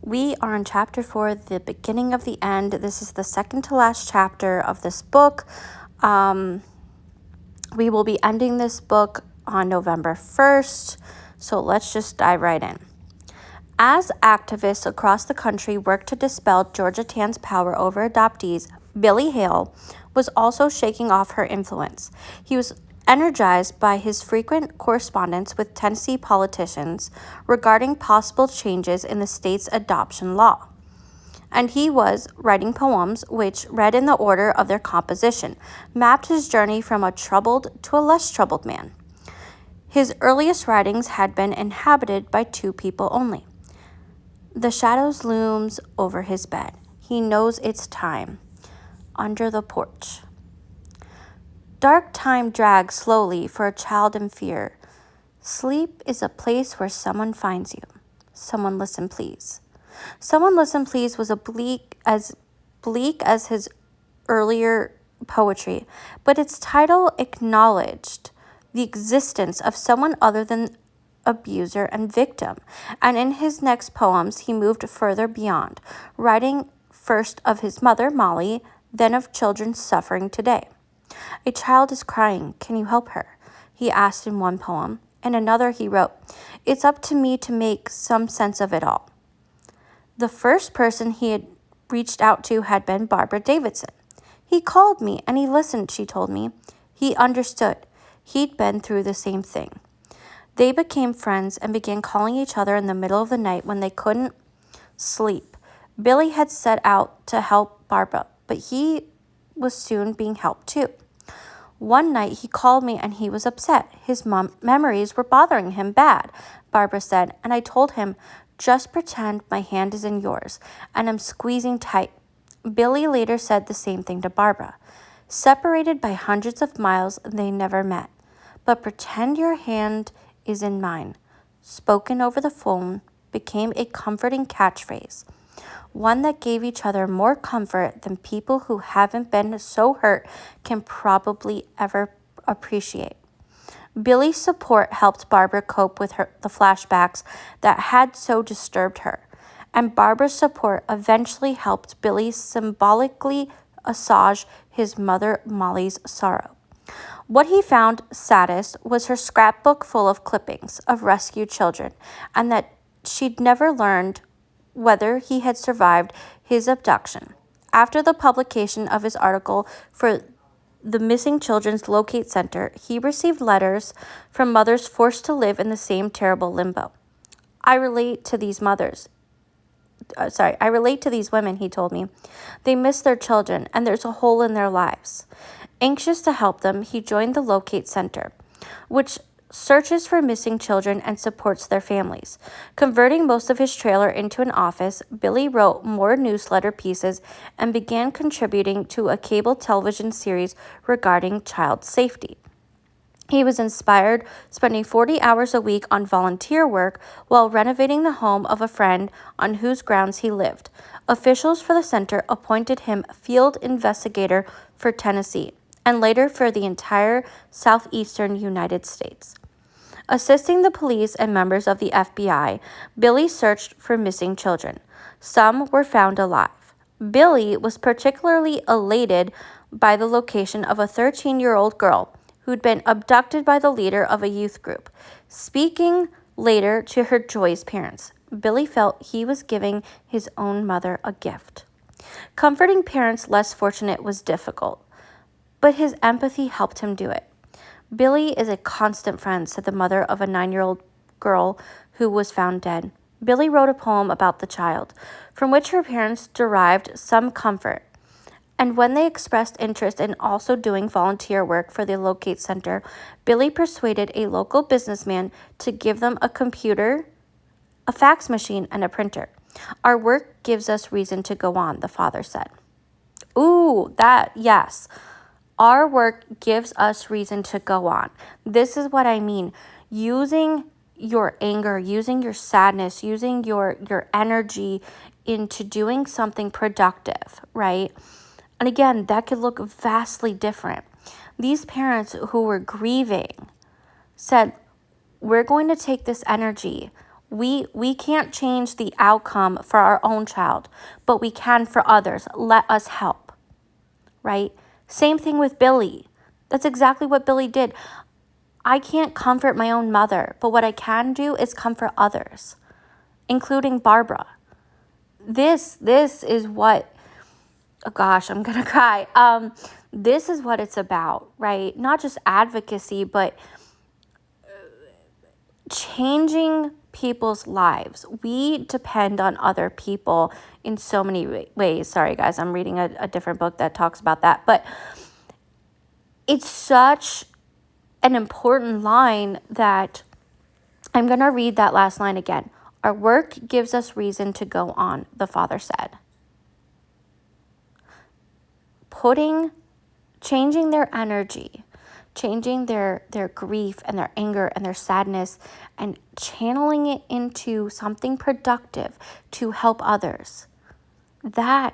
We are on chapter 4, the beginning of the end. This is the second to last chapter of this book. We will be ending this book on November 1st, so let's just dive right in. As activists across the country worked to dispel Georgia Tann's power over adoptees, Billy Hale was also shaking off her influence. He was energized by his frequent correspondence with Tennessee politicians regarding possible changes in the state's adoption law. And he was writing poems which, read in the order of their composition, mapped his journey from a troubled to a less troubled man. His earliest writings had been inhabited by two people only. The shadows looms over his bed. He knows it's time. Under the porch. Dark time drags slowly for a child in fear. Sleep is a place where someone finds you. Someone listen, please. Someone listen, please was bleak as his earlier poetry, but its title acknowledged the existence of someone other than abuser and victim, and in his next poems he moved further beyond, writing first of his mother, Molly, then of children suffering today. A child is crying, can you help her? He asked in one poem. In another he wrote, it's up to me to make some sense of it all. The first person he had reached out to had been Barbara Davidson. He called me and he listened, she told me. He understood. He'd been through the same thing. They became friends and began calling each other in the middle of the night when they couldn't sleep. Billy had set out to help Barbara, but he was soon being helped too. One night he called me and he was upset. His memories were bothering him bad, Barbara said, and I told him, just pretend my hand is in yours and I'm squeezing tight. Billy later said the same thing to Barbara. Separated by hundreds of miles, they never met. But pretend your hand is in mine, spoken over the phone, became a comforting catchphrase, one that gave each other more comfort than people who haven't been so hurt can probably ever appreciate. Billy's support helped Barbara cope with the flashbacks that had so disturbed her, and Barbara's support eventually helped Billy symbolically assuage his mother Molly's sorrow. What he found saddest was her scrapbook full of clippings of rescued children, and that she'd never learned whether he had survived his abduction. After the publication of his article for the Missing Children's Locate Center, he received letters from mothers forced to live in the same terrible limbo. I relate to these women, he told me. They miss their children, and there's a hole in their lives. Anxious to help them, he joined the Locate Center, which searches for missing children and supports their families. Converting most of his trailer into an office, Billy wrote more newsletter pieces and began contributing to a cable television series regarding child safety. He was inspired, spending 40 hours a week on volunteer work while renovating the home of a friend on whose grounds he lived. Officials for the center appointed him field investigator for Tennessee and later for the entire southeastern United States. Assisting the police and members of the FBI, Billy searched for missing children. Some were found alive. Billy was particularly elated by the location of a 13-year-old girl who'd been abducted by the leader of a youth group. Speaking later to her Joy's parents, Billy felt he was giving his own mother a gift. Comforting parents less fortunate was difficult, but his empathy helped him do it. Billy is a constant friend, said the mother of a 9-year-old girl who was found dead. Billy wrote a poem about the child, from which her parents derived some comfort. And when they expressed interest in also doing volunteer work for the Locate Center, Billy persuaded a local businessman to give them a computer, a fax machine, and a printer. Our work gives us reason to go on, the father said. Ooh, yes. Our work gives us reason to go on. This is what I mean. Using your anger, using your sadness, using your energy into doing something productive, right? And again, that could look vastly different. These parents who were grieving said, we're going to take this energy. We can't change the outcome for our own child, but we can for others. Let us help, right? Same thing with Billy. That's exactly what Billy did. I can't comfort my own mother, but what I can do is comfort others, including Barbara. This is what, oh gosh, I'm gonna cry. This is what it's about, right? Not just advocacy, but changing people's lives. We depend on other people in so many ways. Sorry, guys, I'm reading a different book that talks about that. But it's such an important line that I'm going to read that last line again. Our work gives us reason to go on, the Father said. Changing their energy, changing their grief and their anger and their sadness and channeling it into something productive to help others. That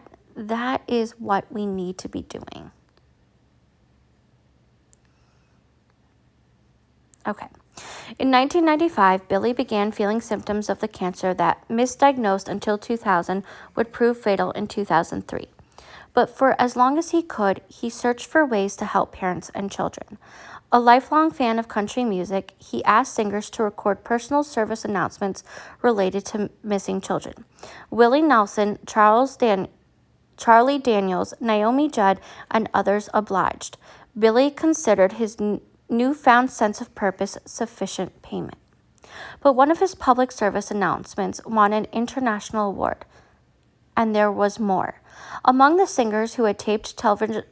is what we need to be doing. Okay. In 1995, Billy began feeling symptoms of the cancer that, misdiagnosed until 2000, would prove fatal in 2003. But for as long as he could, he searched for ways to help parents and children. A lifelong fan of country music, he asked singers to record personal service announcements related to missing children. Willie Nelson, Charlie Daniels, Naomi Judd, and others obliged. Billy considered his newfound sense of purpose sufficient payment. But one of his public service announcements won an international award. And there was more. Among the singers who had taped television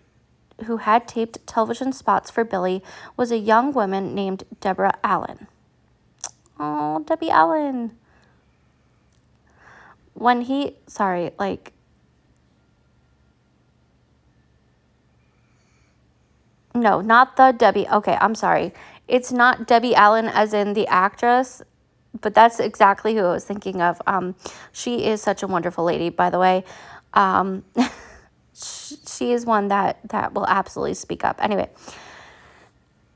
spots for Billy was a young woman named Deborah Allen. Oh, Debbie Allen. No, not the Debbie. Okay, I'm sorry. It's not Debbie Allen as in the actress, but that's exactly who I was thinking of. She is such a wonderful lady, by the way. She is one that will absolutely speak up. Anyway,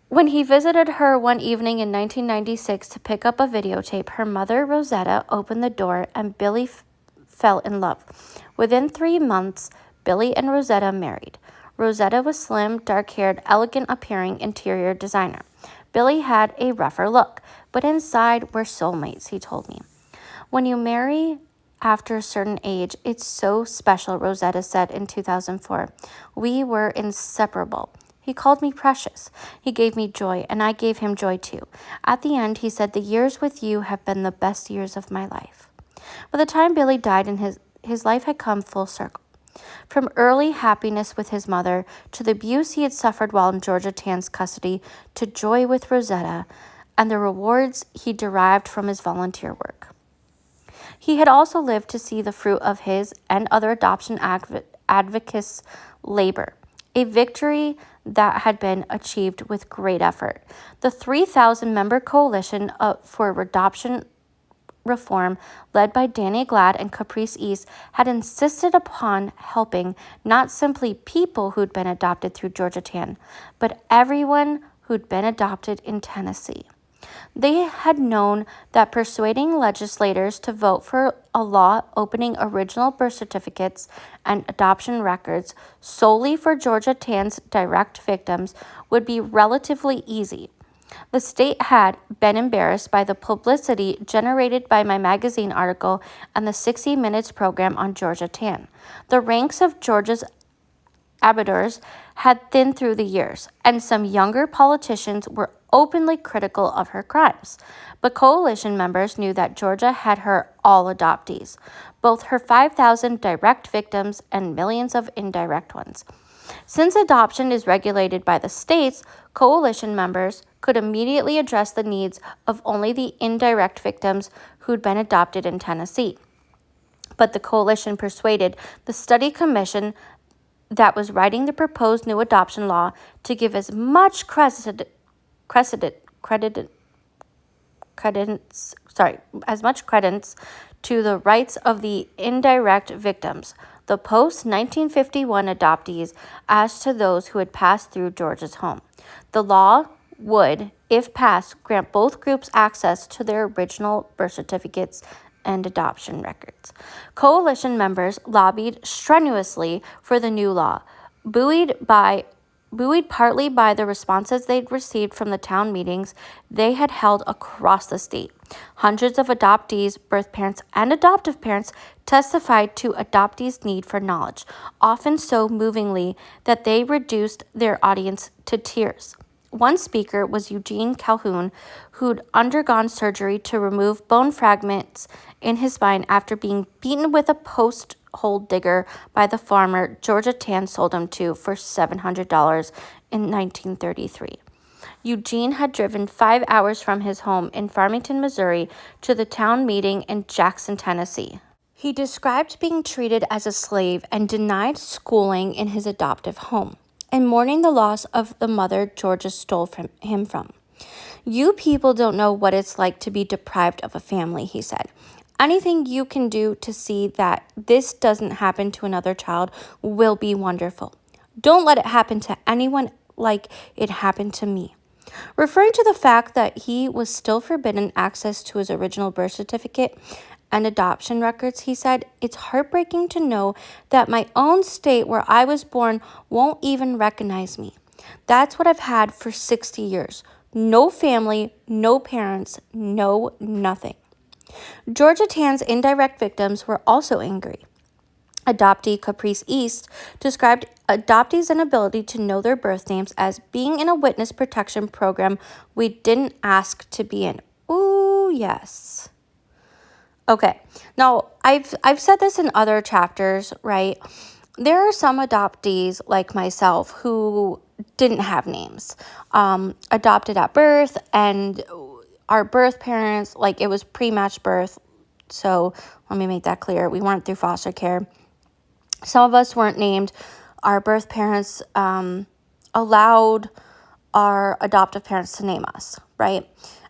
when he visited her one evening in 1996 to pick up a videotape, her mother, Rosetta, opened the door and Billy fell in love. Within 3 months, Billy and Rosetta married. Rosetta was slim, dark-haired, elegant-appearing interior designer. Billy had a rougher look, but inside we're soulmates, he told me. When you marry after a certain age, it's so special, Rosetta said in 2004. We were inseparable. He called me precious. He gave me joy, and I gave him joy too. At the end, he said, the years with you have been the best years of my life. By the time Billy died, his life had come full circle. From early happiness with his mother, to the abuse he had suffered while in Georgia Tann's custody, to joy with Rosetta, and the rewards he derived from his volunteer work. He had also lived to see the fruit of his and other adoption advocates' labor, a victory that had been achieved with great effort. The 3,000-member coalition for adoption reform, led by Danny Glad and Caprice East, had insisted upon helping not simply people who'd been adopted through Georgia Tann, but everyone who'd been adopted in Tennessee. They had known that persuading legislators to vote for a law opening original birth certificates and adoption records solely for Georgia Tann's direct victims would be relatively easy. The state had been embarrassed by the publicity generated by my magazine article and the 60 Minutes program on Georgia Tann. The ranks of Georgia's abettors had thinned through the years, and some younger politicians were openly critical of her crimes. But coalition members knew that Georgia had her all adoptees, both her 5,000 direct victims and millions of indirect ones. Since adoption is regulated by the states, coalition members could immediately address the needs of only the indirect victims who'd been adopted in Tennessee. But the coalition persuaded the study commission that was writing the proposed new adoption law to give as much credence to the rights of the indirect victims, the post-1951 adoptees, as to those who had passed through Georgia's home. The law would, if passed, grant both groups access to their original birth certificates and adoption records. Coalition members lobbied strenuously for the new law, buoyed partly by the responses they'd received from the town meetings they had held across the state. Hundreds of adoptees, birth parents, and adoptive parents testified to adoptees' need for knowledge, often so movingly that they reduced their audience to tears. One speaker was Eugene Calhoun, who'd undergone surgery to remove bone fragments in his spine after being beaten with a post hole digger by the farmer Georgia Tann sold him to for $700 in 1933. Eugene had driven 5 hours from his home in Farmington, Missouri, to the town meeting in Jackson, Tennessee. He described being treated as a slave and denied schooling in his adoptive home, and mourning the loss of the mother Georgia stole from him from. You people don't know what it's like to be deprived of a family, he said. Anything you can do to see that this doesn't happen to another child will be wonderful. Don't let it happen to anyone like it happened to me. Referring to the fact that he was still forbidden access to his original birth certificate and adoption records, he said, "It's heartbreaking to know that my own state where I was born won't even recognize me. That's what I've had for 60 years. No family, no parents, no nothing." Georgia Tann's indirect victims were also angry. Adoptee Caprice East described adoptees' inability to know their birth names as being in a witness protection program we didn't ask to be in. Ooh, yes. Okay, now I've said this in other chapters, right? There are some adoptees like myself who didn't have names, adopted at birth, and our birth parents, like it was pre-matched birth. So let me make that clear. We weren't through foster care. Some of us weren't named. Our birth parents allowed our adoptive parents to name us, right?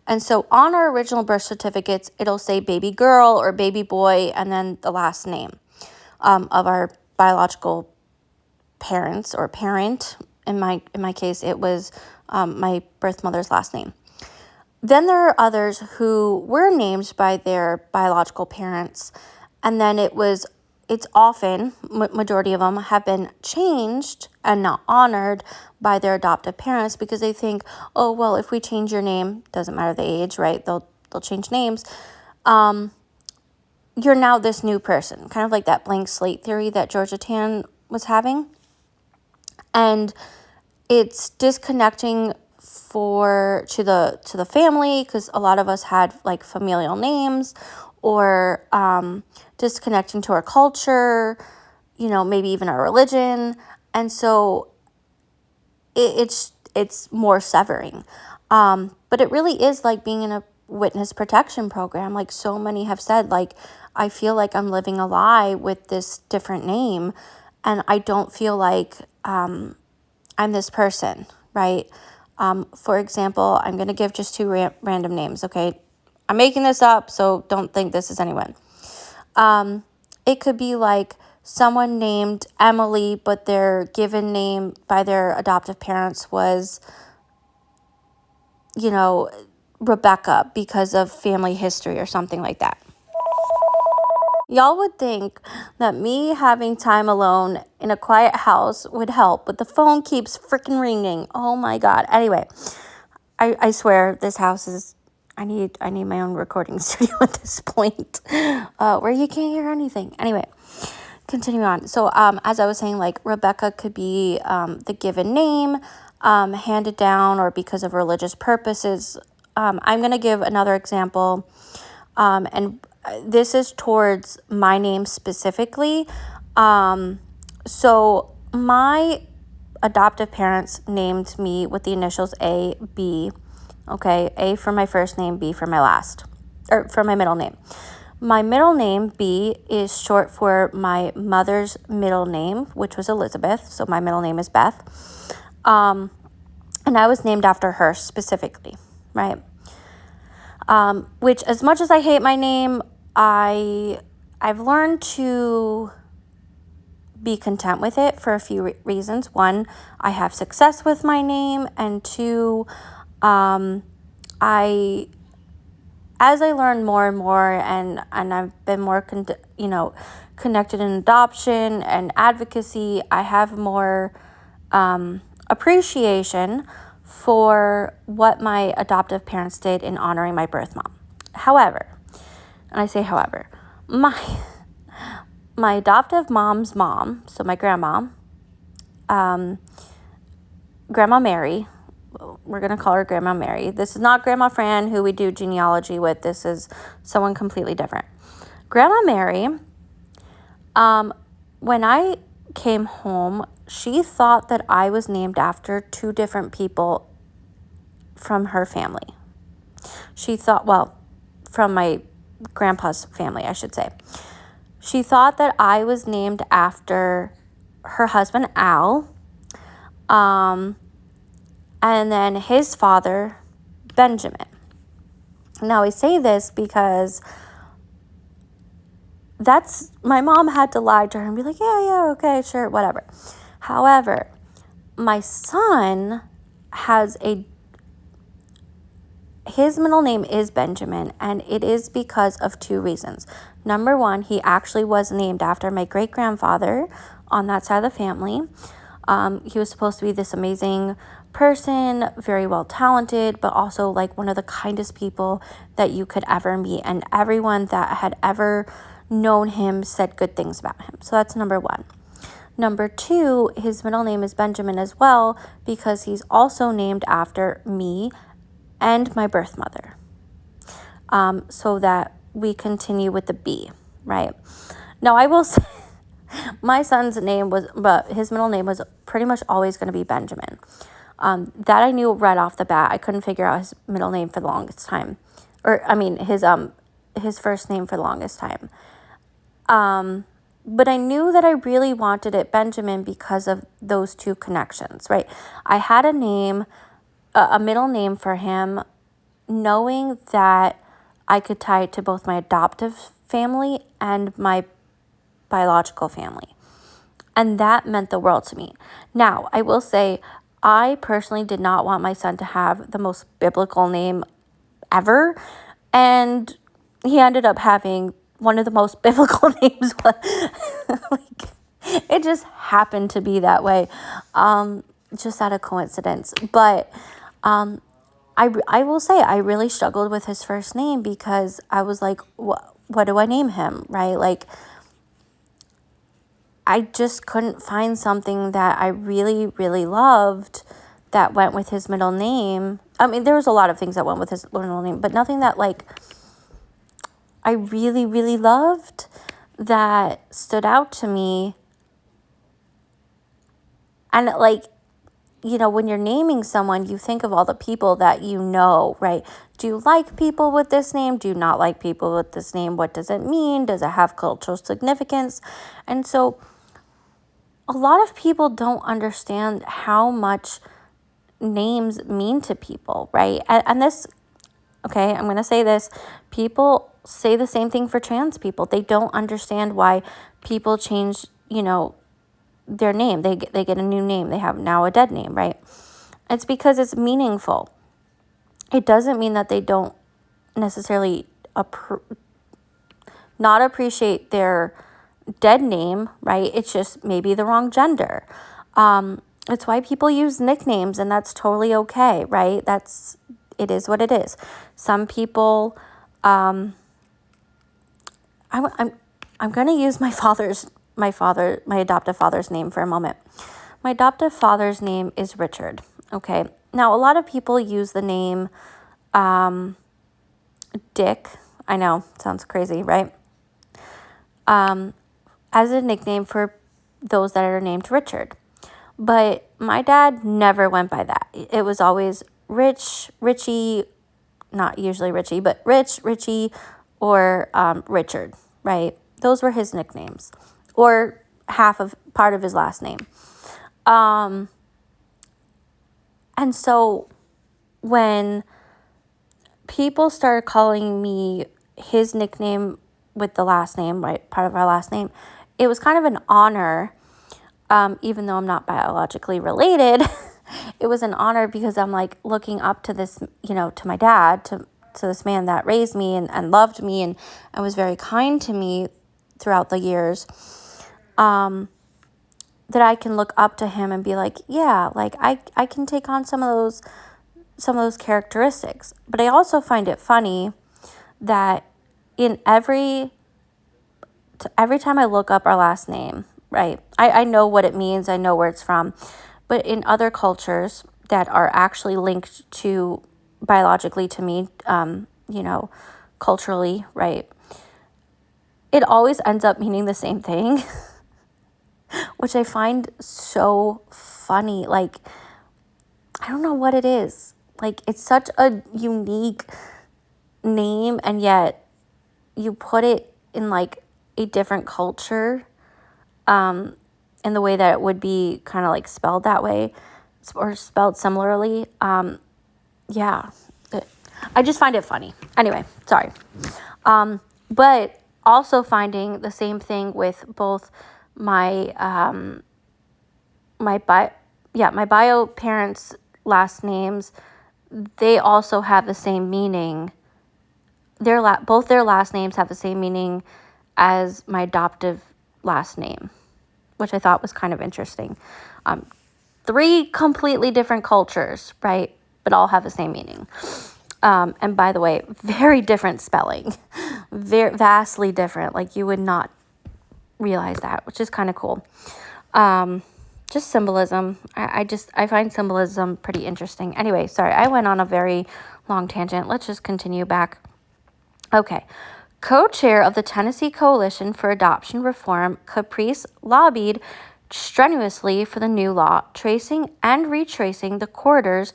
And so on our original birth certificates, it'll say baby girl or baby boy, and then the last name of our biological parents or parent. In my case, it was my birth mother's last name. Then there are others who were named by their biological parents, and then it's often, majority of them have been changed and not honored by their adoptive parents because they think, oh, well, if we change your name, doesn't matter the age, right? They'll change names. You're now this new person, kind of like that blank slate theory that Georgia Tann was having. And it's disconnecting to the family because a lot of us had like familial names, or disconnecting to our culture, maybe even our religion. And so it's more severing. But it really is like being in a witness protection program. Like so many have said, like, I feel like I'm living a lie with this different name, and I don't feel like I'm this person, right? For example, I'm going to give just two random names, okay? I'm making this up, so don't think this is anyone. It could be like someone named Emily, but their given name by their adoptive parents was, Rebecca because of family history or something like that. Y'all would think that me having time alone in a quiet house would help, but the phone keeps freaking ringing. Oh my God. Anyway, I swear this house is, I need my own recording studio at this point, where you can't hear anything. Anyway, continue on. So, as I was saying, like Rebecca could be, the given name, handed down or because of religious purposes. I'm going to give another example, and this is towards my name specifically. So my adoptive parents named me with the initials A, B. Okay, A for my first name, B for my last, or for my middle name. My middle name, B, is short for my mother's middle name, which was Elizabeth. So my middle name is Beth. And I was named after her specifically, right? Which, as much as I hate my name, I've learned to be content with it for a few reasons. One, I have success with my name, and two, I as I learned more and more, and I've been more connected in adoption and advocacy, I have more appreciation for what my adoptive parents did in honoring my birth mom. However, and I say however, my adoptive mom's mom, so my grandma, Grandma Mary, we're going to call her Grandma Mary. This is not Grandma Fran, who we do genealogy with. This is someone completely different. Grandma Mary, when I came home, she thought that I was named after two different people from her family. She thought, well, from my grandpa's family, I should say. She thought that I was named after her husband, Al, and then his father, Benjamin. Now, I say this because my mom had to lie to her and be like, yeah, okay, sure, whatever. However, my son his middle name is Benjamin, and it is because of two reasons. Number one, he actually was named after my great-grandfather on that side of the family. He was supposed to be this amazing person, very well talented, but also like one of the kindest people that you could ever meet. And everyone that had ever known him said good things about him. So that's number one. Number two, his middle name is Benjamin as well, because he's also named after me and my birth mother. So that we continue with the B, right? Now, I will say my son's name but his middle name was pretty much always going to be Benjamin. That I knew right off the bat. I couldn't figure out his middle name for the longest time. His first name for the longest time. But I knew that I really wanted it Benjamin because of those two connections, right? I had a middle name for him, knowing that I could tie it to both my adoptive family and my biological family. And that meant the world to me. Now, I will say, I personally did not want my son to have the most biblical name ever. And he ended up having one of the most biblical names. It just happened to be that way. Just out of coincidence. But I will say I really struggled with his first name because I was like, what do I name him, right? Like, I just couldn't find something that I really, really loved that went with his middle name. I mean, there was a lot of things that went with his middle name, but nothing that, like, I really, really loved that stood out to me. And, like, when you're naming someone, you think of all the people that you know, right? Do you like people with this name? Do you not like people with this name? What does it mean? Does it have cultural significance? And so a lot of people don't understand how much names mean to people, right? And this, okay, I'm going to say this. People say the same thing for trans people. They don't understand why people change, their name. They get a new name. They have now a dead name, right? It's because it's meaningful. It doesn't mean that they don't necessarily not appreciate their dead name, right? It's just maybe the wrong gender. It's why people use nicknames, and that's totally okay, right? It is what it is. Some people, I'm going to use my adoptive father's name for a moment. My adoptive father's name is Richard. Okay. Now, a lot of people use the name Dick. I know, sounds crazy, right? As a nickname for those that are named Richard. But my dad never went by that. It was always Rich, Richie, not usually Richie, but Rich, Richie, or Richard, right? Those were his nicknames, or part of his last name. And so when people started calling me his nickname with the last name, right, part of our last name, it was kind of an honor, even though I'm not biologically related. it was an honor because I'm like looking up to this, to my dad, to this man that raised me and loved me and was very kind to me throughout the years. That I can look up to him and be like, yeah, like I can take on some of those characteristics. But I also find it funny that in every time I look up our last name, right, I know what it means, I know where it's from, but in other cultures that are actually linked to biologically to me, culturally, right, it always ends up meaning the same thing. Which I find so funny. Like, I don't know what it is. Like, it's such a unique name, and yet you put it in like a different culture, in the way that it would be kind of like spelled that way or spelled similarly. Yeah, I just find it funny. Anyway, sorry. But also finding the same thing with both my bio parents' last names. They also have the same meaning. Both their last names have the same meaning as my adoptive last name, which I thought was kind of interesting. 3 completely different cultures, right? But all have the same meaning. And by the way, very different spelling, very vastly different. Like you would not realize that, which is kind of cool. Just symbolism. I find symbolism pretty interesting. Anyway, sorry, I went on a very long tangent. Let's just continue back. Okay. Co-chair of the Tennessee Coalition for Adoption Reform, Caprice lobbied strenuously for the new law, tracing and retracing the corridors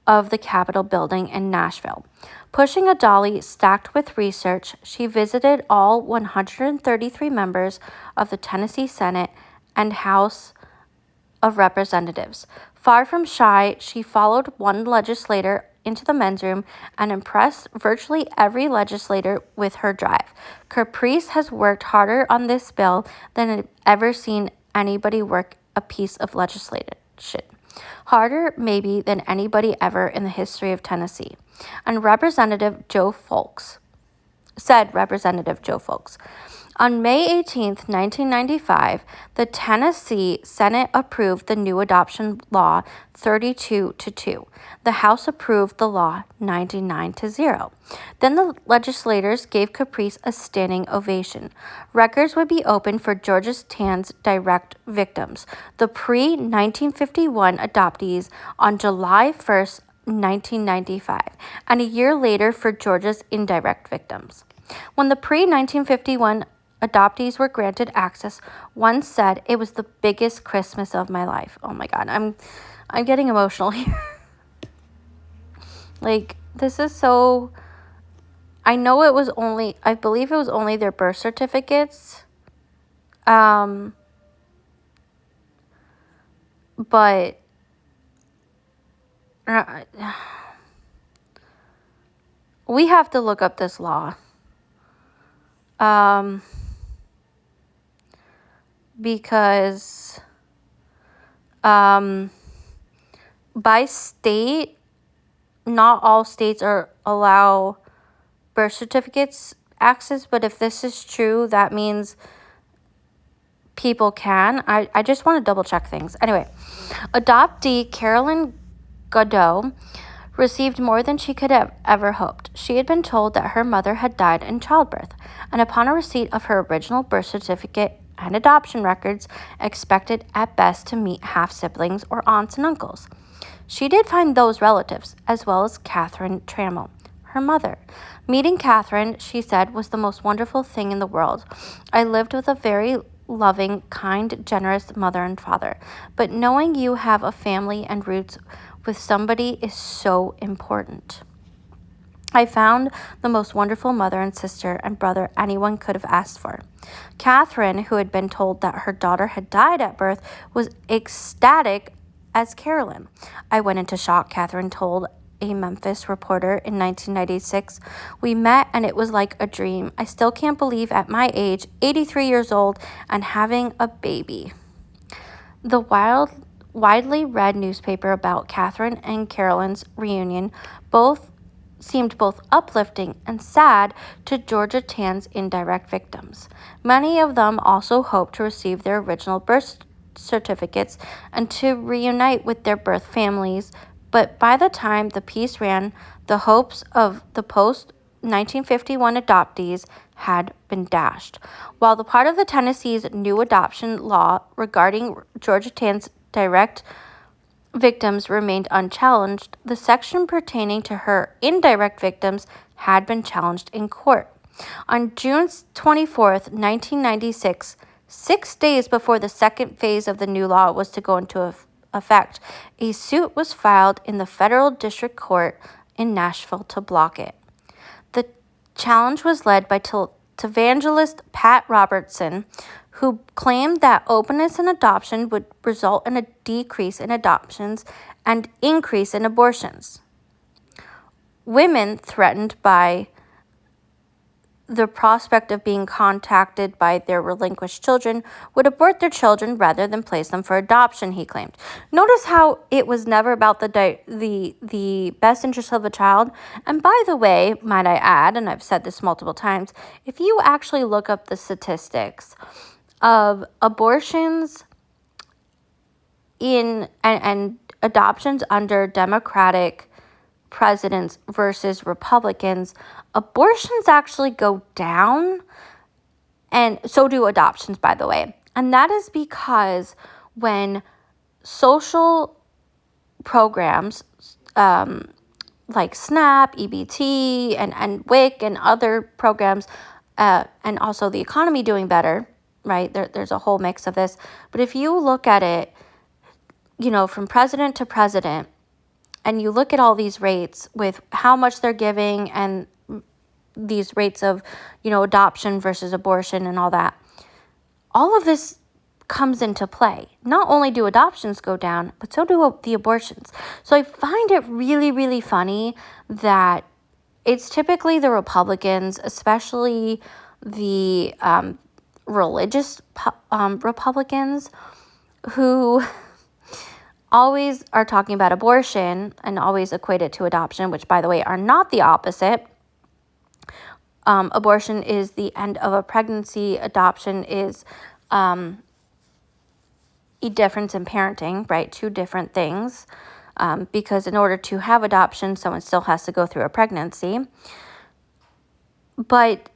of the Capitol building in Nashville. Pushing a dolly stacked with research, she visited all 133 members of the Tennessee Senate and House of Representatives. Far from shy, she followed one legislator into the men's room and impressed virtually every legislator with her drive. Caprice has worked harder on this bill than I've ever seen anybody work a piece of legislation. Harder, maybe, than anybody ever in the history of Tennessee. And Representative Joe Folks said Representative Joe Folks. On May 18, 1995, the Tennessee Senate approved the new adoption law 32-2. The House approved the law 99-0. Then the legislators gave Caprice a standing ovation. Records would be opened for Georgia Tan's direct victims, the pre-1951 adoptees, on July 1st, 1995, and a year later for Georgia's indirect victims. When the pre-1951 adoptees were granted access, one said, "It was the biggest Christmas of my life." Oh my God, I'm getting emotional here. Like, this is so, I believe it was only their birth certificates. But we have to look up this law. Because by state, not all states allow birth certificates access, but if this is true, that means people can. I just want to double check things. Anyway, adoptee Carolyn Godot received more than she could have ever hoped. She had been told that her mother had died in childbirth, and upon a receipt of her original birth certificate and adoption records, expected at best to meet half-siblings or aunts and uncles. She did find those relatives, as well as Catherine Trammell, her mother. Meeting Catherine, she said, was the most wonderful thing in the world. I lived with a very loving, kind, generous mother and father, but knowing you have a family and roots with somebody is so important. I found the most wonderful mother and sister and brother anyone could have asked for. Catherine, who had been told that her daughter had died at birth, was ecstatic as Carolyn. I went into shock, Catherine told a Memphis reporter in 1996. We met and it was like a dream. I still can't believe at my age, 83 years old, and having a baby. The widely read newspaper about Catherine and Carolyn's reunion seemed both uplifting and sad to Georgia Tann's indirect victims. Many of them also hoped to receive their original birth certificates and to reunite with their birth families, but by the time the piece ran, the hopes of the post-1951 adoptees had been dashed. While the part of the Tennessee's new adoption law regarding Georgia Tann's direct victims remained unchallenged, the section pertaining to her indirect victims had been challenged in court. On June 24th, 1996, 6 days before the second phase of the new law was to go into effect, a suit was filed in the federal district court in Nashville to block it. The challenge was led by televangelist Pat Robertson, who claimed that openness in adoption would result in a decrease in adoptions and increase in abortions. Women threatened by the prospect of being contacted by their relinquished children would abort their children rather than place them for adoption, he claimed. Notice how it was never about the best interest of the child. And by the way, might I add, and I've said this multiple times, if you actually look up the statistics of abortions and adoptions under Democratic presidents versus Republicans, abortions actually go down, and so do adoptions, by the way. And that is because when social programs like SNAP, EBT, and WIC, and other programs, and also the economy doing better, right? There's a whole mix of this. But if you look at it, from president to president, and you look at all these rates with how much they're giving and these rates of, adoption versus abortion and all that, all of this comes into play. Not only do adoptions go down, but so do the abortions. So I find it really, really funny that it's typically the Republicans, especially the religious Republicans, who always are talking about abortion and always equate it to adoption, which, by the way, are not the opposite. Abortion is the end of a pregnancy. Adoption is a difference in parenting, right? Two different things. Because in order to have adoption, someone still has to go through a pregnancy. But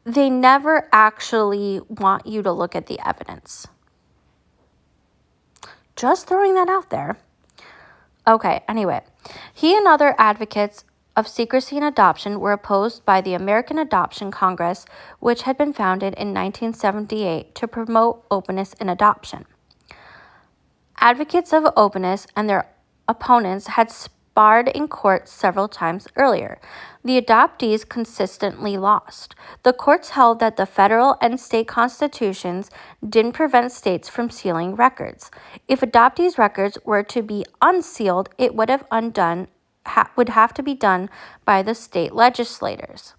they never actually want you to look at the evidence. Just throwing that out there. Okay, anyway. He and other advocates of secrecy in adoption were opposed by the American Adoption Congress, which had been founded in 1978 to promote openness in adoption. Advocates of openness and their opponents had sparred in court several times earlier. The adoptees consistently lost. The courts held that the federal and state constitutions didn't prevent states from sealing records. If adoptees' records were to be unsealed, it would have to be done by the state legislators.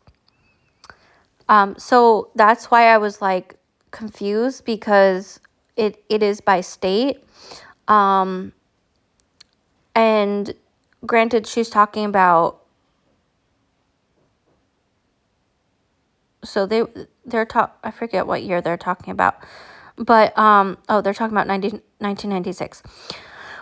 So that's why I was confused, because it is by state. And granted, she's talking about, so I forget what year they're talking about, but they're talking about 1996.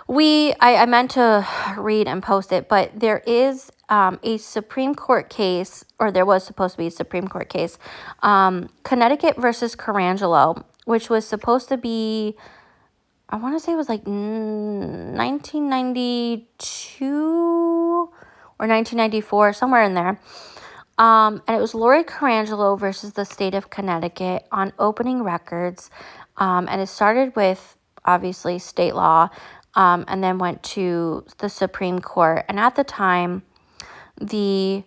I meant to read and post it, but there is a Supreme Court case, or there was supposed to be a Supreme Court case, Connecticut versus Colangelo, which was supposed to be, I want to say it was 1992 or 1994, somewhere in there. And it was Lori Colangelo versus the state of Connecticut on opening records. And it started with, obviously, state law, and then went to the Supreme Court. And at the time, I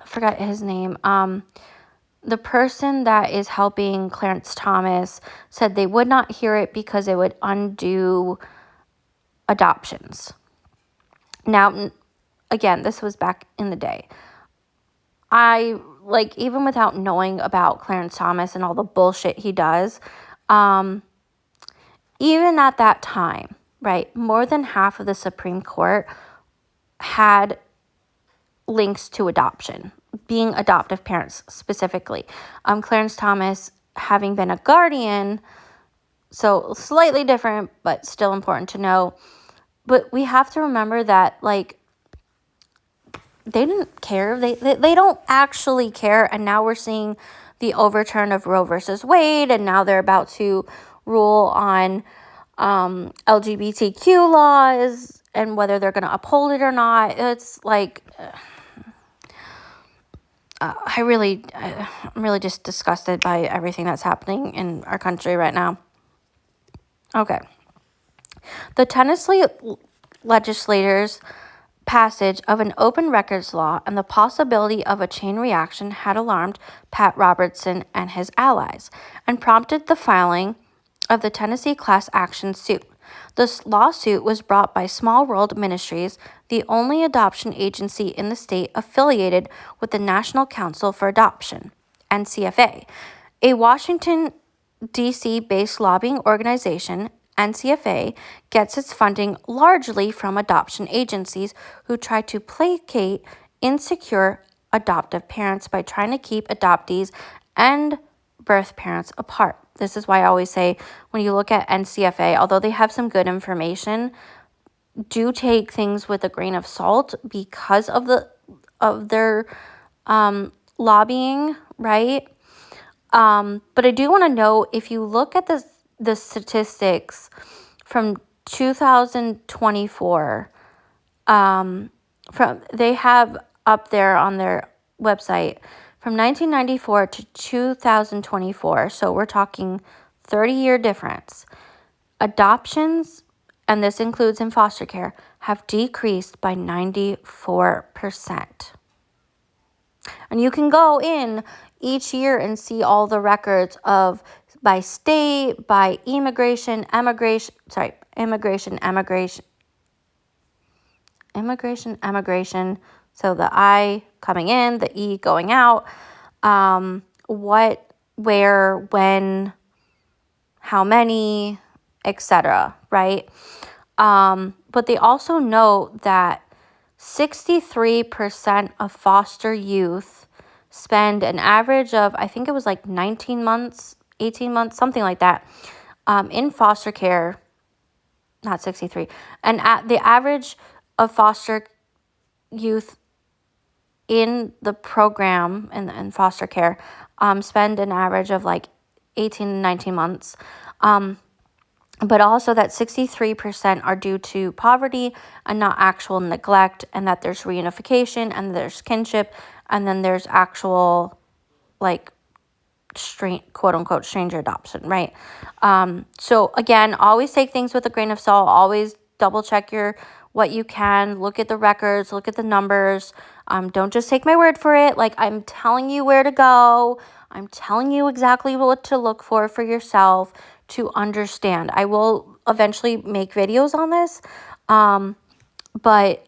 forgot his name. The person that is helping Clarence Thomas said they would not hear it because it would undo adoptions. Now, again, this was back in the day. Even without knowing about Clarence Thomas and all the bullshit he does, even at that time, right, more than half of the Supreme Court had links to adoption, being adoptive parents specifically. Clarence Thomas having been a guardian, so slightly different, but still important to know. But we have to remember that, like, they didn't care. They don't actually care. And now we're seeing the overturn of Roe versus Wade, and now they're about to rule on LGBTQ laws and whether they're going to uphold it or not. It's like, I'm really just disgusted by everything that's happening in our country right now. Okay. The Tennessee legislators' passage of an open records law and the possibility of a chain reaction had alarmed Pat Robertson and his allies and prompted the filing of the Tennessee class action suit. This lawsuit was brought by Small World Ministries, the only adoption agency in the state affiliated with the National Council for Adoption, NCFA, a Washington, D.C. based lobbying organization. NCFA gets its funding largely from adoption agencies who try to placate insecure adoptive parents by trying to keep adoptees and birth parents apart. This is why I always say, when you look at NCFA, although they have some good information, do take things with a grain of salt because of their lobbying, right? But I do want to know, if you look at the statistics from 2024, they have up there on their website from 1994 to 2024. So we're talking 30-year difference. Adoptions, and this includes in foster care, have decreased by 94%. And you can go in each year and see all the records of by state, by immigration, emigration. So the I coming in, the E going out, what, where, when, how many, etc., right? But they also note that 63% of foster youth spend an average of, I think it was like 19 months, 18 months, something like that, in foster care. Not 63. And at the average of foster youth in the program in foster care spend an average of like 18 to 19 months. But also that 63% are due to poverty and not actual neglect, and that there's reunification and there's kinship, and then there's actual, like, quote unquote stranger adoption, right? So again, always take things with a grain of salt. Always double check what you can. Look at the records, look at the numbers. Don't just take my word for it. Like, I'm telling you where to go. I'm telling you exactly what to look for yourself to understand. I will eventually make videos on this, but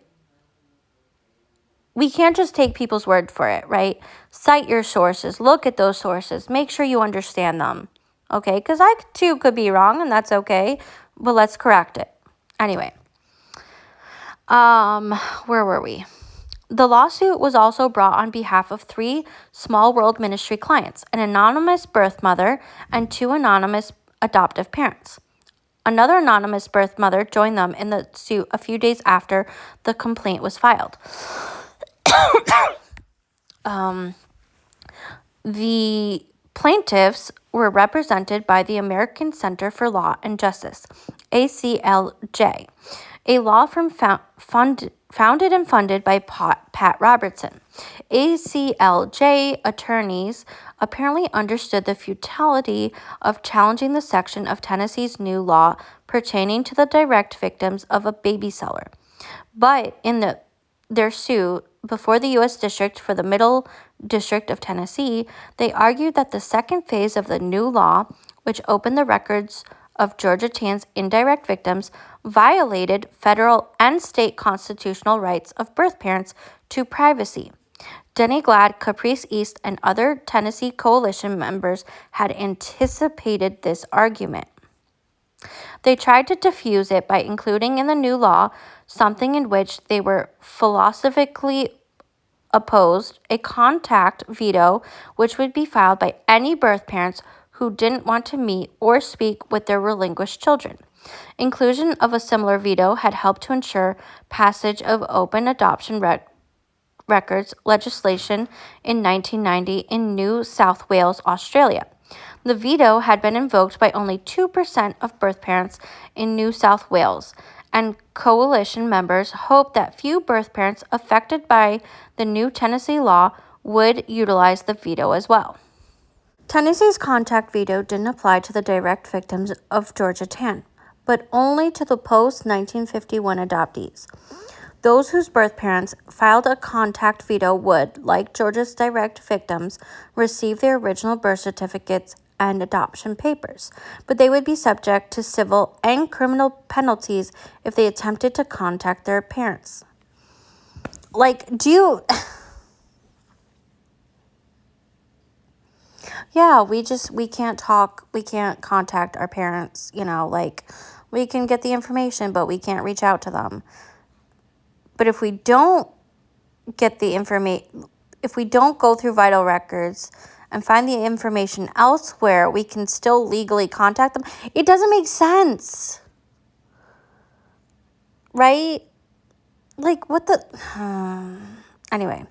we can't just take people's word for it, right? Cite your sources. Look at those sources. Make sure you understand them, okay? Because I, too, could be wrong, and that's okay, but let's correct it. Anyway, where were we? The lawsuit was also brought on behalf of 3 Small World Ministry clients, an anonymous birth mother and 2 anonymous adoptive parents. Another anonymous birth mother joined them in the suit a few days after the complaint was filed. The plaintiffs were represented by the American Center for Law and Justice, ACLJ, a law firm founded and funded by Pat Robertson. ACLJ attorneys apparently understood the futility of challenging the section of Tennessee's new law pertaining to the direct victims of a baby seller. But in their suit before the U.S. District for the Middle District of Tennessee, they argued that the second phase of the new law, which opened the records of Georgia Tann's indirect victims, violated federal and state constitutional rights of birth parents to privacy. Denny Glad, Caprice East, and other Tennessee Coalition members had anticipated this argument. They tried to diffuse it by including in the new law something in which they were philosophically opposed: a contact veto, which would be filed by any birth parents who didn't want to meet or speak with their relinquished children. Inclusion of a similar veto had helped to ensure passage of open adoption records legislation in 1990 in New South Wales, Australia. The veto had been invoked by only 2% of birth parents in New South Wales, and coalition members hoped that few birth parents affected by the new Tennessee law would utilize the veto as well. Tennessee's contact veto didn't apply to the direct victims of Georgia Tann, but only to the post-1951 adoptees. Those whose birth parents filed a contact veto would, like Georgia's direct victims, receive their original birth certificates and adoption papers, but they would be subject to civil and criminal penalties if they attempted to contact their parents. Yeah, we can't contact our parents, we can get the information, but we can't reach out to them. But if we don't get the information, if we don't go through vital records and find the information elsewhere, we can still legally contact them. It doesn't make sense. Right? What the... Anyway,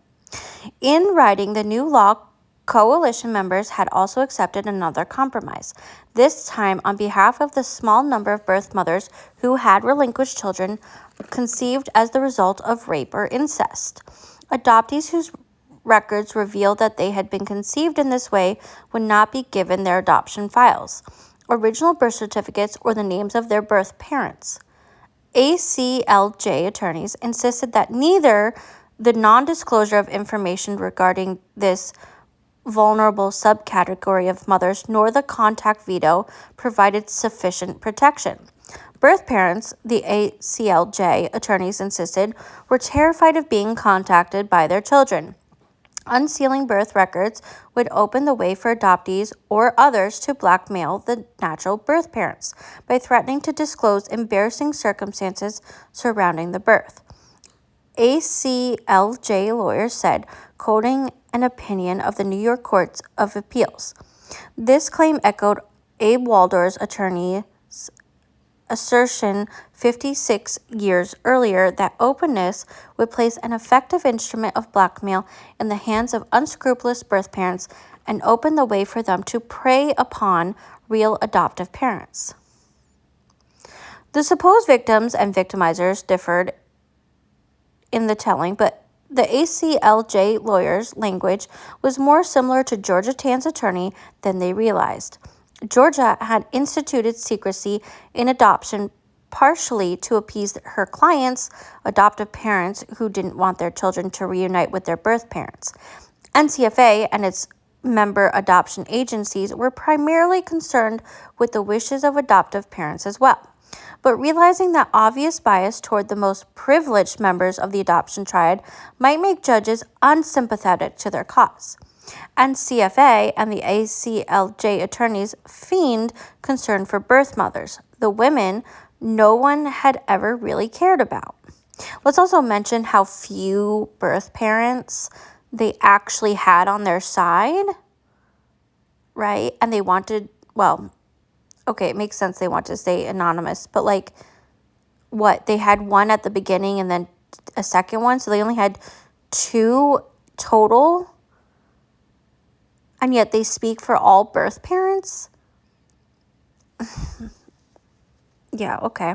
in writing the new law, coalition members had also accepted another compromise, this time on behalf of the small number of birth mothers who had relinquished children conceived as the result of rape or incest. Adoptees whose records revealed that they had been conceived in this way would not be given their adoption files, original birth certificates, or the names of their birth parents. ACLJ attorneys insisted that neither the non-disclosure of information regarding this vulnerable subcategory of mothers nor the contact veto provided sufficient protection. Birth parents, the ACLJ attorneys insisted, were terrified of being contacted by their children. Unsealing birth records would open the way for adoptees or others to blackmail the natural birth parents by threatening to disclose embarrassing circumstances surrounding the birth. ACLJ lawyers said, quoting an opinion of the New York Court of Appeals, this claim echoed Abe Waldor's attorney's assertion 56 years earlier that openness would place an effective instrument of blackmail in the hands of unscrupulous birth parents and open the way for them to prey upon real adoptive parents. The supposed victims and victimizers differed in the telling, but the ACLJ lawyers' language was more similar to Georgia Tann's attorney than they realized. Georgia had instituted secrecy in adoption partially to appease her clients' adoptive parents who didn't want their children to reunite with their birth parents. NCFA and its member adoption agencies were primarily concerned with the wishes of adoptive parents as well. But realizing that obvious bias toward the most privileged members of the adoption triad might make judges unsympathetic to their cause. NCFA and the ACLJ attorneys feigned concern for birth mothers, the women no one had ever really cared about. Let's also mention how few birth parents they actually had on their side, right? And they wanted, okay, it makes sense they want to stay anonymous, but they had one at the beginning and then a second one, so they only had 2 total, and yet they speak for all birth parents? Yeah, okay.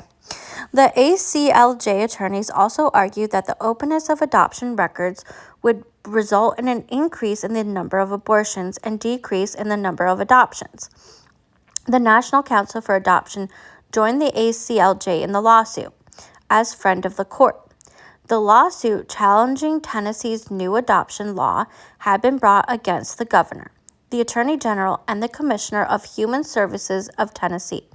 The ACLJ attorneys also argued that the openness of adoption records would result in an increase in the number of abortions and decrease in the number of adoptions. The National Council for Adoption joined the ACLJ in the lawsuit as friend of the court. The lawsuit challenging Tennessee's new adoption law had been brought against the governor, the Attorney General, and the Commissioner of Human Services of Tennessee,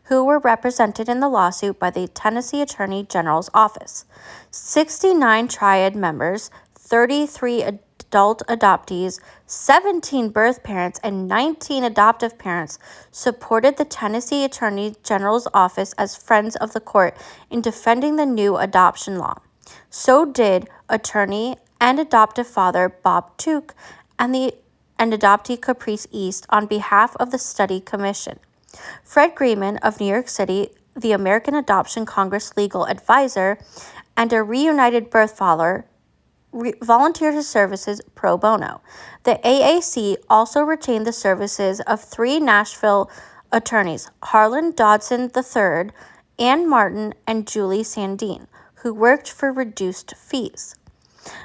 who were represented in the lawsuit by the Tennessee Attorney General's office. 69 triad members, 33 adult adoptees, 17 birth parents, and 19 adoptive parents supported the Tennessee Attorney General's office as friends of the court in defending the new adoption law. So did attorney and adoptive father Bob Tuke and adoptee Caprice East on behalf of the study commission. Fred Greenman of New York City, the American Adoption Congress legal advisor, and a reunited birth father, volunteered his services pro bono. The AAC also retained the services of 3 Nashville attorneys, Harlan Dodson III, Ann Martin, and Julie Sandine, who worked for reduced fees.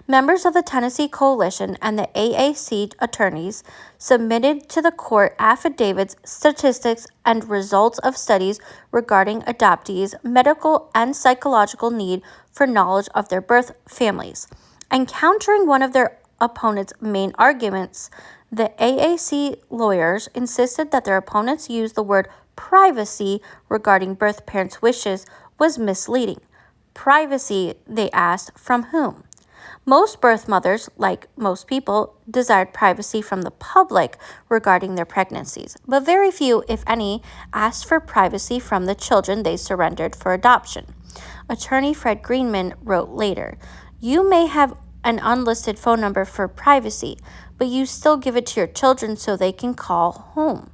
Members of the Tennessee Coalition and the AAC attorneys submitted to the court affidavits, statistics, and results of studies regarding adoptees' medical and psychological need for knowledge of their birth families. And countering one of their opponents' main arguments, the AAC lawyers insisted that their opponents use the word privacy regarding birth parents' wishes was misleading. Privacy, they asked, from whom? Most birth mothers, like most people, desired privacy from the public regarding their pregnancies, but very few, if any, asked for privacy from the children they surrendered for adoption. Attorney Fred Greenman wrote later, "You may have an unlisted phone number for privacy, but you still give it to your children so they can call home."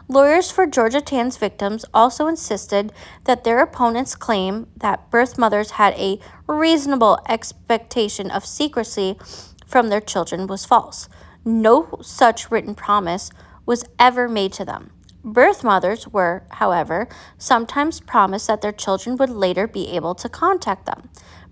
Lawyers for Georgia Tann's victims also insisted that their opponents' claim that birth mothers had a reasonable expectation of secrecy from their children was false. No such written promise was ever made to them. Birth mothers were, however, sometimes promised that their children would later be able to contact them.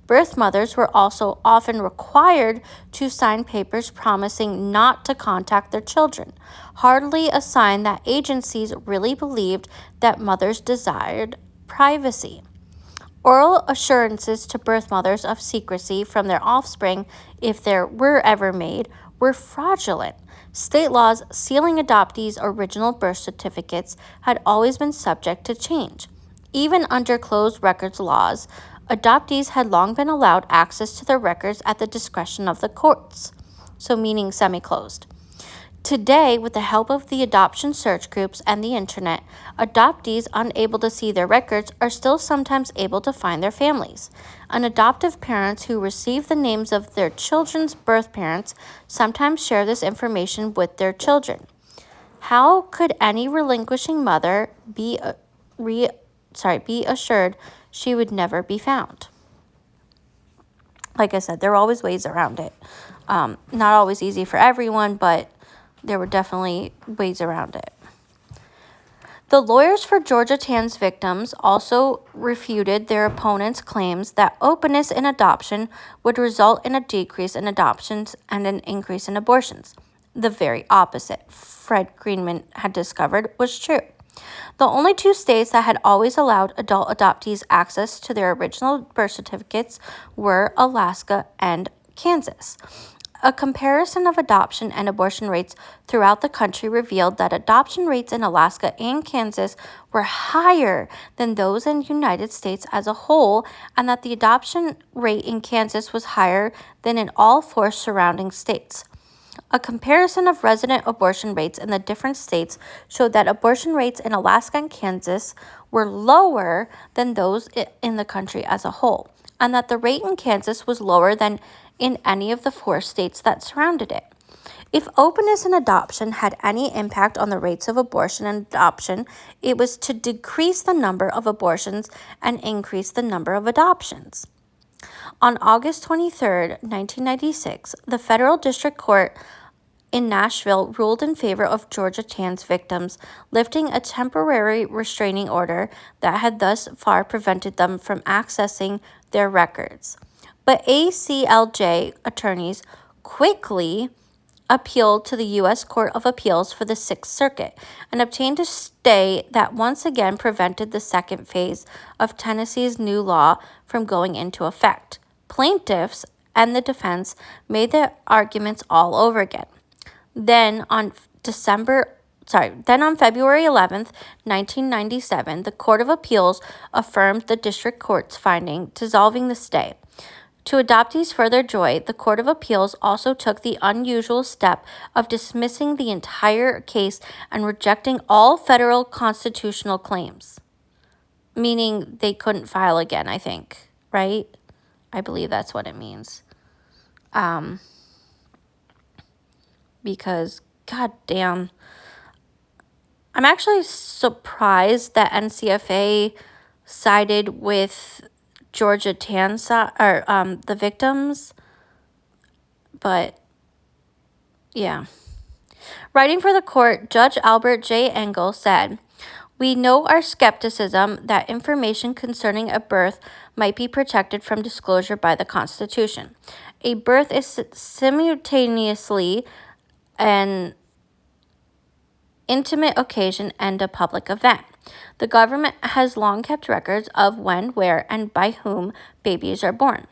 Birth mothers were also often required to sign papers promising not to contact their children, hardly a sign that agencies really believed that mothers desired privacy. Oral assurances to birth mothers of secrecy from their offspring, if there were ever made, were fraudulent. State laws sealing adoptees' original birth certificates had always been subject to change. Even under closed records laws, adoptees had long been allowed access to their records at the discretion of the courts, so meaning semi-closed. Today, with the help of the adoption search groups and the internet, adoptees unable to see their records are still sometimes able to find their families. And adoptive parents who receive the names of their children's birth parents sometimes share this information with their children. How could any relinquishing mother be assured she would never be found? Like I said, there are always ways around it. Not always easy for everyone, but there were definitely ways around it. The lawyers for Georgia Tann's victims also refuted their opponents' claims that openness in adoption would result in a decrease in adoptions and an increase in abortions. The very opposite, Fred Greenman had discovered, was true. The only 2 states that had always allowed adult adoptees access to their original birth certificates were Alaska and Kansas. A comparison of adoption and abortion rates throughout the country revealed that adoption rates in Alaska and Kansas were higher than those in the United States as a whole, and that the adoption rate in Kansas was higher than in all 4 surrounding states. A comparison of resident abortion rates in the different states showed that abortion rates in Alaska and Kansas were lower than those in the country as a whole, and that the rate in Kansas was lower than in any of the 4 states that surrounded it. If openness in adoption had any impact on the rates of abortion and adoption, it was to decrease the number of abortions and increase the number of adoptions. On August 23, 1996, the Federal District Court in Nashville ruled in favor of Georgia Tann's victims, lifting a temporary restraining order that had thus far prevented them from accessing their records. But ACLJ attorneys quickly appealed to the U.S. Court of Appeals for the Sixth Circuit and obtained a stay that once again prevented the second phase of Tennessee's new law from going into effect. Plaintiffs and the defense made their arguments all over again. Then on February 11th, 1997, the Court of Appeals affirmed the district court's finding, dissolving the stay. To adoptees' further joy, the Court of Appeals also took the unusual step of dismissing the entire case and rejecting all federal constitutional claims, meaning they couldn't file again, I think, right? I believe that's what it means. Because, god damn, I'm actually surprised that NCFA sided with Georgia Tan's or the victims, but yeah. Writing for the court, Judge Albert J. Engel said, "We know our skepticism that information concerning a birth might be protected from disclosure by the Constitution. A birth is simultaneously an intimate occasion and a public event. The government has long kept records of when, where, and by whom babies are born."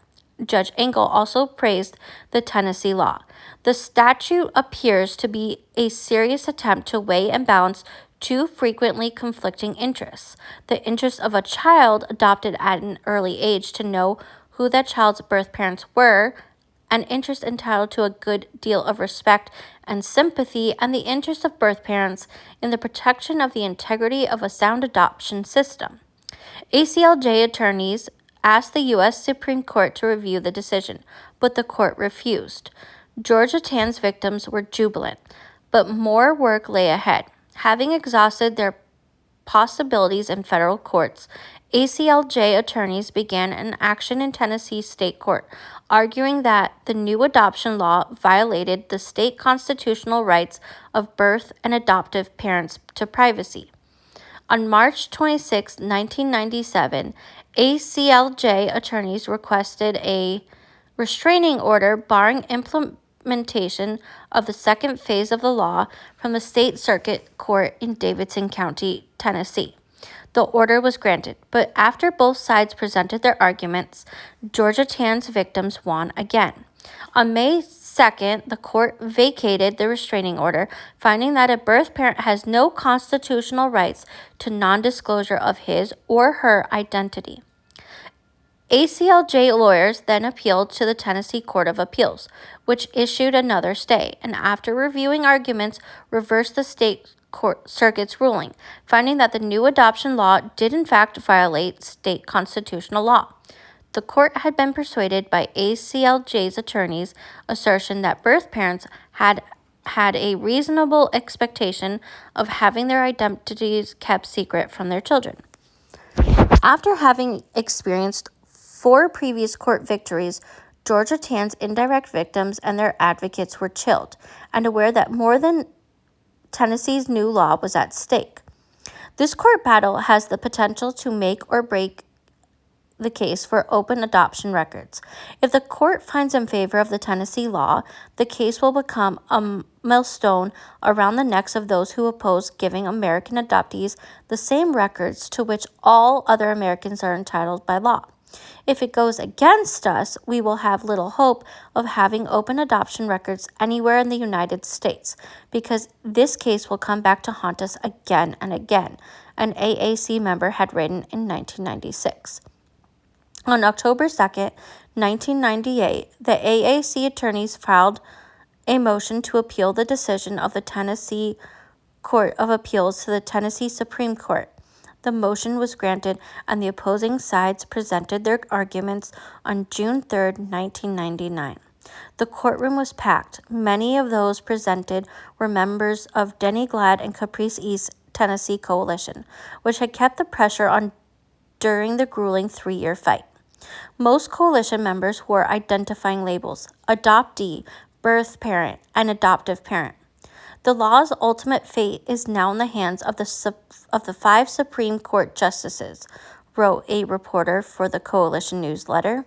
Judge Engel also praised the Tennessee law. "The statute appears to be a serious attempt to weigh and balance two frequently conflicting interests: the interest of a child adopted at an early age to know who that child's birth parents were, an interest entitled to a good deal of respect and sympathy, and the interest of birth parents in the protection of the integrity of a sound adoption system." ACLJ attorneys asked the U.S. Supreme Court to review the decision, but the court refused. Georgia Tan's victims were jubilant, but more work lay ahead. Having exhausted their possibilities in federal courts, ACLJ attorneys began an action in Tennessee state court, arguing that the new adoption law violated the state constitutional rights of birth and adoptive parents to privacy. On March 26, 1997, ACLJ attorneys requested a restraining order barring implementation of the second phase of the law from the State Circuit Court in Davidson County, Tennessee. The order was granted, but after both sides presented their arguments, Georgia Tan's victims won again. On May 2nd, the court vacated the restraining order, finding that a birth parent has no constitutional rights to non-disclosure of his or her identity. ACLJ lawyers then appealed to the Tennessee Court of Appeals, which issued another stay, and after reviewing arguments, reversed the state court circuit's ruling, finding that the new adoption law did in fact violate state constitutional law. The court had been persuaded by ACLJ's attorneys' assertion that birth parents had a reasonable expectation of having their identities kept secret from their children. After having experienced 4 previous court victories, Georgia Tan's indirect victims and their advocates were chilled and aware that more than Tennessee's new law was at stake. This court battle has the potential to make or break the case for open adoption records. If the court finds in favor of the Tennessee law, the case will become a millstone around the necks of those who oppose giving American adoptees the same records to which all other Americans are entitled by law. If it goes against us, we will have little hope of having open adoption records anywhere in the United States, because this case will come back to haunt us again and again, an AAC member had written in 1996. On October 2nd, 1998, the AAC attorneys filed a motion to appeal the decision of the Tennessee Court of Appeals to the Tennessee Supreme Court. The motion was granted, and the opposing sides presented their arguments on June 3, 1999. The courtroom was packed. Many of those presented were members of Denny Glad and Caprice East Tennessee Coalition, which had kept the pressure on during the grueling 3-year fight. Most coalition members wore identifying labels: adoptee, birth parent, and adoptive parent. The law's ultimate fate is now in the hands of the 5 Supreme Court justices, wrote a reporter for the Coalition newsletter.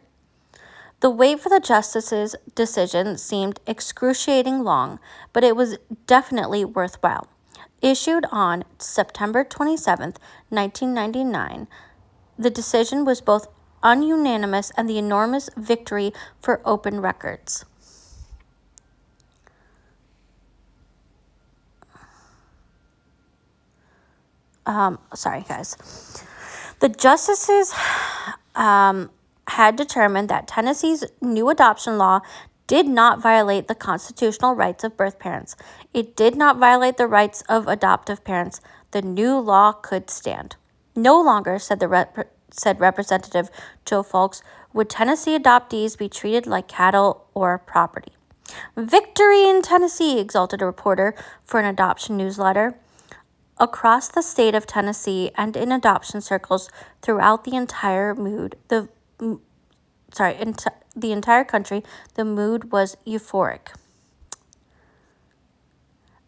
The wait for the justices' decision seemed excruciating long, but it was definitely worthwhile. Issued on September 27, 1999, the decision was both ununanimous and the enormous victory for open records. Sorry, guys. The justices had determined that Tennessee's new adoption law did not violate the constitutional rights of birth parents. It did not violate the rights of adoptive parents. The new law could stand. No longer, said Representative Joe Folks, would Tennessee adoptees be treated like cattle or property. Victory in Tennessee, exulted a reporter for an adoption newsletter. Across the state of Tennessee and in adoption circles throughout the entire the entire country, the mood was euphoric.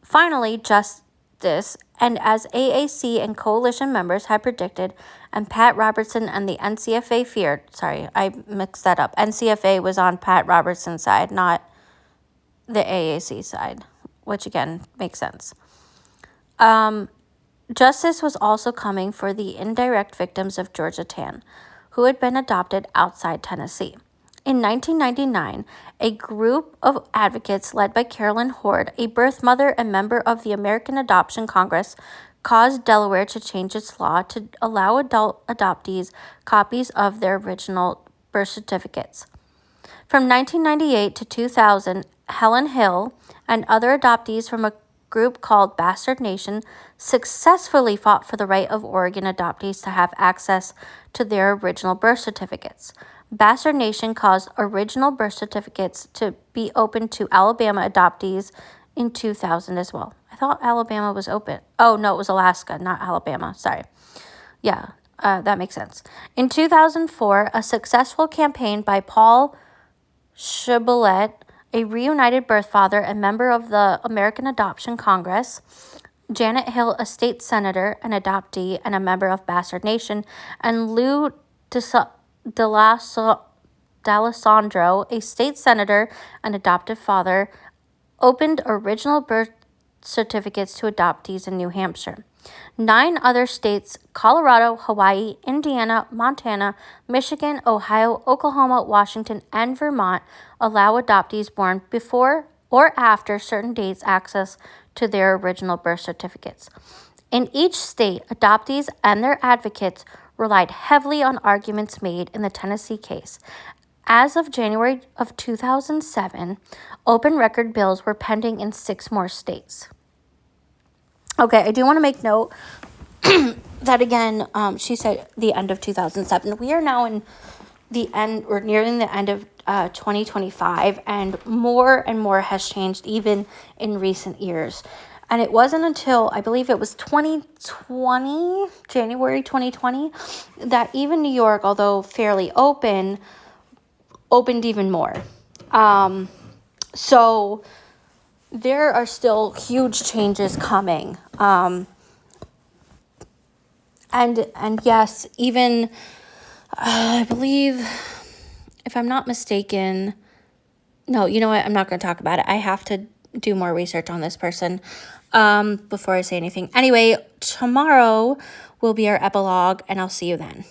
Finally, justice, and as AAC and coalition members had predicted, and Pat Robertson and the NCFA feared, I mixed that up. NCFA was on Pat Robertson's side, not the AAC side, which again makes sense. Justice was also coming for the indirect victims of Georgia Tann, who had been adopted outside Tennessee. In 1999, a group of advocates led by Carolyn Horde, a birth mother and member of the American Adoption Congress, caused Delaware to change its law to allow adult adoptees copies of their original birth certificates. From 1998 to 2000, Helen Hill and other adoptees from a group called Bastard Nation successfully fought for the right of Oregon adoptees to have access to their original birth certificates. Bastard Nation caused original birth certificates to be open to Alabama adoptees in 2000 as well. I thought Alabama was open. Oh, no, it was Alaska, not Alabama. Sorry. Yeah, that makes sense. In 2004, a successful campaign by Paul Shibboleth, a reunited birth father and member of the American Adoption Congress, Janet Hill, a state senator, an adoptee, and a member of Bastard Nation, and Lou D'Alessandro, a state senator and adoptive father, opened original birth certificates to adoptees in New Hampshire. 9 other states, Colorado, Hawaii, Indiana, Montana, Michigan, Ohio, Oklahoma, Washington, and Vermont, allow adoptees born before or after certain dates access to their original birth certificates. In each state, adoptees and their advocates relied heavily on arguments made in the Tennessee case. As of January of 2007, open record bills were pending in 6 more states. Okay, I do want to make note that again, she said the end of 2007. We are now in the end, or nearing the end of 2025, and more has changed even in recent years. And it wasn't until, I believe it was January 2020, that even New York, although fairly opened even more. So there are still huge changes coming. And yes, even, I believe, if I'm not mistaken, no, you know what? I'm not going to talk about it. I have to do more research on this person before I say anything. Anyway, tomorrow will be our epilogue, and I'll see you then.